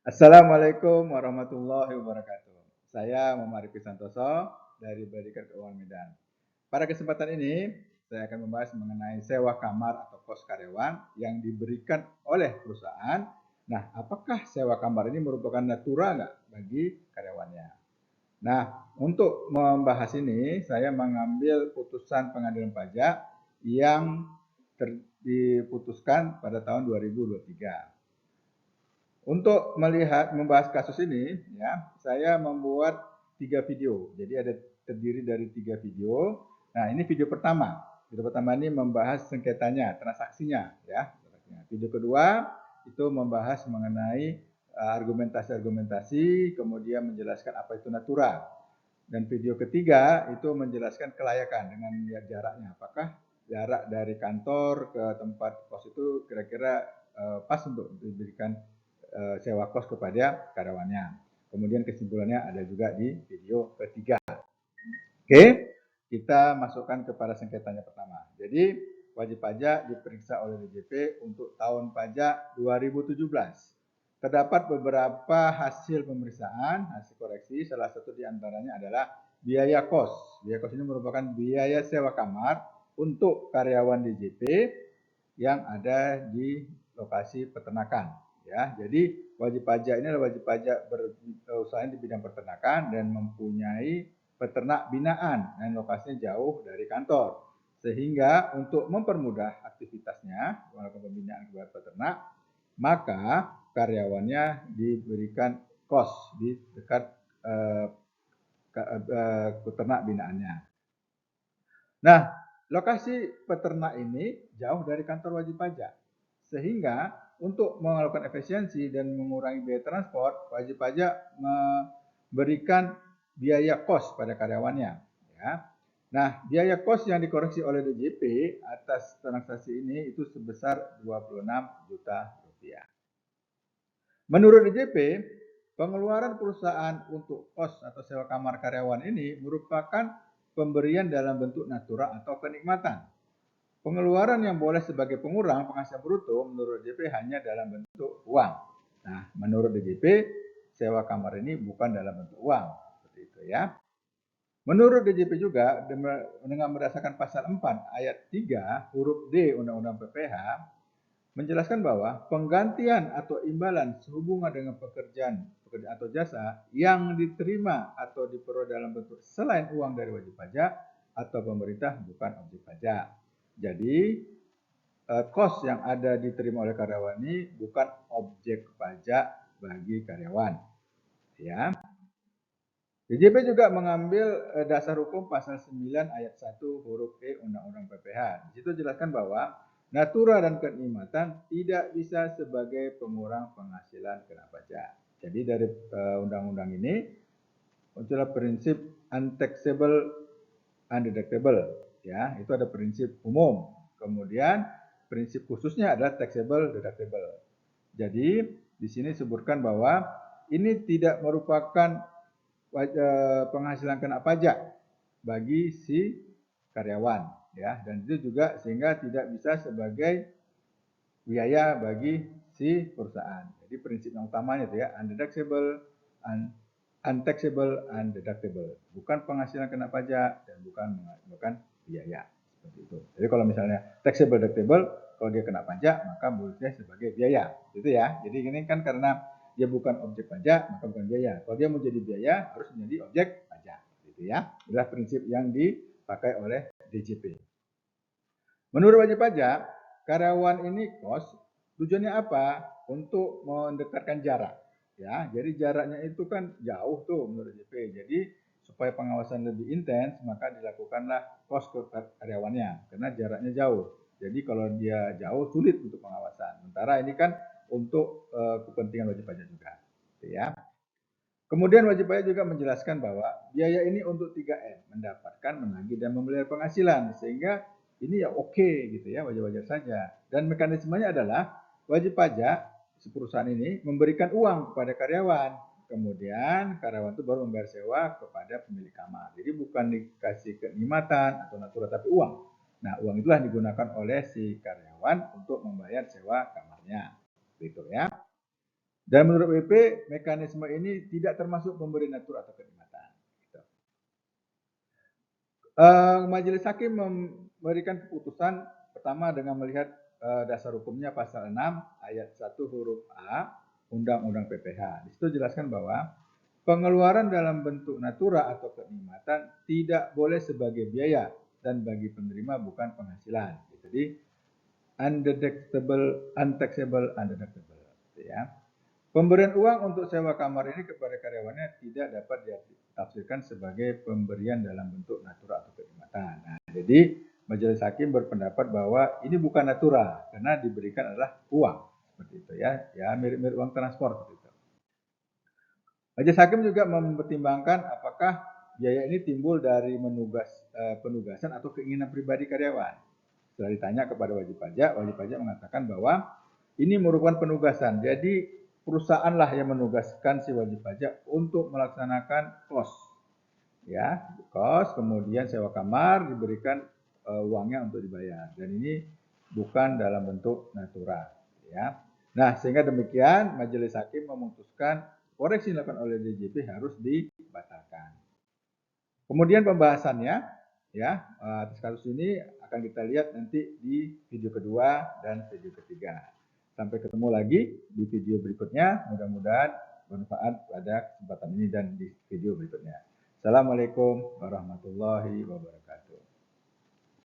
Assalamualaikum warahmatullahi wabarakatuh. Saya Muhammad Rifki Santoso dari Balikar Keuangan Medan. Pada kesempatan ini, saya akan membahas mengenai sewa kamar atau kos karyawan yang diberikan oleh perusahaan. Nah, apakah sewa kamar ini merupakan natural nggak bagi karyawannya? Nah, untuk membahas ini, saya mengambil putusan pengadilan pajak yang diputuskan pada tahun 2023. Untuk membahas kasus ini, ya, saya membuat 3 video. Jadi ada terdiri dari 3 video. Nah, ini video pertama. Video pertama ini membahas sengketanya, transaksinya, ya. Video kedua itu membahas mengenai argumentasi-argumentasi, kemudian menjelaskan apa itu natura. Dan video ketiga itu menjelaskan kelayakan dengan lihat jaraknya. Apakah jarak dari kantor ke tempat kos itu kira-kira pas untuk diberikan sewa kos kepada karyawannya. Kemudian kesimpulannya ada juga di video ketiga. Oke, kita masukkan kepada sengketanya pertama. Jadi wajib pajak diperiksa oleh DJP untuk tahun pajak 2017. Terdapat beberapa hasil pemeriksaan, hasil koreksi, salah satu diantaranya adalah biaya kos. Biaya kos ini merupakan biaya sewa kamar untuk karyawan DJP yang ada di lokasi peternakan. Ya, jadi wajib pajak ini adalah wajib pajak berusaha di bidang peternakan dan mempunyai peternak binaan dan lokasinya jauh dari kantor. Sehingga untuk mempermudah aktivitasnya melakukan pembinaan kepada peternak, maka karyawannya diberikan kos di dekat peternak binaannya. Nah, lokasi peternak ini jauh dari kantor wajib pajak. Sehingga untuk melakukan efisiensi dan mengurangi biaya transport, wajib pajak memberikan biaya kos pada karyawannya. Ya. Nah, biaya kos yang dikoreksi oleh DJP atas transaksi ini itu sebesar 26 juta rupiah. Menurut DJP, pengeluaran perusahaan untuk kos atau sewa kamar karyawan ini merupakan pemberian dalam bentuk natura atau kenikmatan. Pengeluaran yang boleh sebagai pengurang penghasilan bruto menurut DJP hanya dalam bentuk uang. Nah, menurut DJP, sewa kamar ini bukan dalam bentuk uang. Seperti itu ya. Menurut DJP juga, dengan berdasarkan pasal 4 ayat 3 huruf D Undang-Undang PPH, menjelaskan bahwa penggantian atau imbalan sehubungan dengan pekerjaan atau jasa yang diterima atau diperoleh dalam bentuk selain uang dari wajib pajak atau pemerintah bukan objek pajak. Jadi, kos yang ada diterima oleh karyawan ini bukan objek pajak bagi karyawan. Ya. DJP juga mengambil dasar hukum pasal 9 ayat 1 huruf E Undang-Undang PPH. Di situ jelaskan bahwa natura dan kenikmatan tidak bisa sebagai pengurang penghasilan kena pajak. Jadi dari undang-undang ini muncullah prinsip untaxable undeductible, ya, itu ada prinsip umum. Kemudian prinsip khususnya adalah taxable deductible. Jadi di sini disebutkan bahwa ini tidak merupakan penghasilan kena pajak bagi si karyawan, ya, dan itu juga sehingga tidak bisa sebagai biaya bagi si perusahaan. Jadi prinsip yang utamanya itu ya undeductible, untaxable, undeductible. Bukan penghasilan kena pajak dan bukan biaya seperti itu. Jadi kalau misalnya taxable deductible, kalau dia kena pajak maka boleh sebagai biaya, gitu ya. Jadi ini kan karena dia bukan objek pajak maka bukan biaya. Kalau dia mau jadi biaya harus menjadi objek pajak, gitu ya. Itulah prinsip yang dipakai oleh DJP. Menurut wajib pajak, karyawan ini kos tujuannya apa? Untuk mendekatkan jarak. Ya, jadi jaraknya itu kan jauh tuh menurut DJP. Jadi supaya pengawasan lebih intens maka dilakukanlah kos ke karyawannya karena jaraknya jauh. Jadi kalau dia jauh sulit untuk pengawasan. Sementara ini kan untuk kepentingan wajib pajak juga, ya. Kemudian wajib pajak juga menjelaskan bahwa biaya ini untuk 3M, mendapatkan, menagih, dan memelihara penghasilan. Sehingga ini ya oke gitu ya, wajar-wajar saja. Dan mekanismenya adalah wajib pajak si perusahaan ini memberikan uang kepada karyawan. Kemudian karyawan itu baru membayar sewa kepada pemilik kamar. Jadi bukan dikasih kenikmatan atau natura tapi uang. Nah, uang itulah digunakan oleh si karyawan untuk membayar sewa kamarnya. Gitu ya. Dan menurut PP, mekanisme ini tidak termasuk pemberian natur atau kenikmatan. Gitu. Majelis Hakim memberikan keputusan pertama dengan melihat dasar hukumnya pasal 6 ayat 1 huruf A Undang-Undang PPH. Di situ jelaskan bahwa pengeluaran dalam bentuk natura atau kenikmatan tidak boleh sebagai biaya dan bagi penerima bukan penghasilan. Jadi untaxable, undeductible. Ya. Pemberian uang untuk sewa kamar ini kepada karyawannya tidak dapat ditafsirkan sebagai pemberian dalam bentuk natura atau kenikmatan. Nah, jadi Majelis Hakim berpendapat bahwa ini bukan natura karena diberikan adalah uang seperti itu ya mirip-mirip uang transport seperti itu. Majelis Hakim juga mempertimbangkan apakah biaya ini timbul dari penugasan atau keinginan pribadi karyawan. Setelah ditanya kepada wajib pajak mengatakan bahwa ini merupakan penugasan. Jadi perusahaanlah yang menugaskan si wajib pajak untuk melaksanakan kos. Ya, kos, kemudian sewa kamar diberikan uangnya untuk dibayar. Dan ini bukan dalam bentuk natura, ya. Nah, sehingga demikian Majelis Hakim memutuskan koreksi yang dilakukan oleh DJP harus dibatalkan. Kemudian pembahasannya ya atas kasus ini akan kita lihat nanti di video kedua dan video ketiga. Sampai ketemu lagi di video berikutnya. Mudah-mudahan bermanfaat pada kesempatan ini dan di video berikutnya. Assalamualaikum warahmatullahi wabarakatuh.